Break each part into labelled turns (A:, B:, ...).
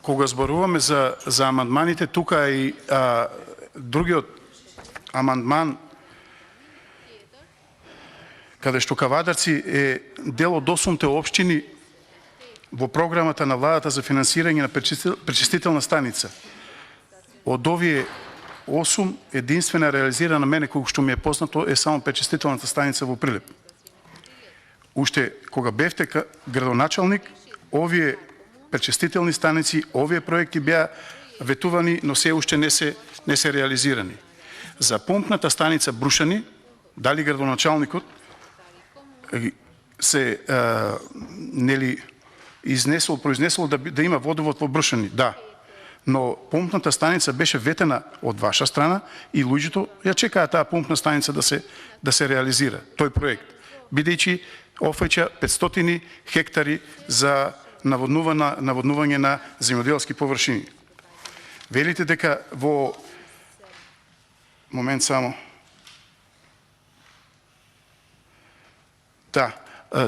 A: кога зборуваме за амандманите, тука и другиот амандман, каде што Кавадарци е дел од 8 општини во програмата на владата за финансирање на пречистителна станица. Од овие 8, единствена реализирана мене, колку што ми е познато, е само пречистителната станица во Прилеп. Уште кога бевте градоначалник, овие пречистителни станици, овие проекти беа ветувани, но се уште не се реализирани. За помпната станица Брушани, дали градоначалникот се произнесол да има водовод во Брушани, да. Но помпната станица беше ветена од ваша страна и луѓето ја чекаа таа помпна станица да се реализира, тој проект, бидејќи офаќа 500 хектари за наводнување на земјоделски површини. Велите дека во момент само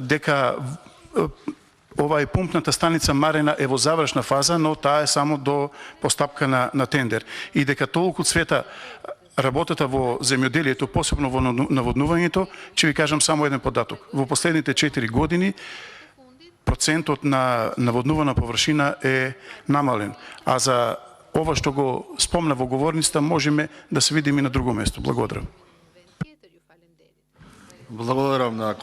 A: дека ова е помпната станица Марена е во завршна фаза, но таа е само до постапка на тендер. И дека толку цвета работата во земјоделието, посебно во наводнувањето, ќе ви кажам само еден податок. Во последните 4 години процентот на наводнувана површина е намален. А за ова што го спомна во говорницата, можеме да се видиме и на друго место. Благодарам.
B: Благодарам на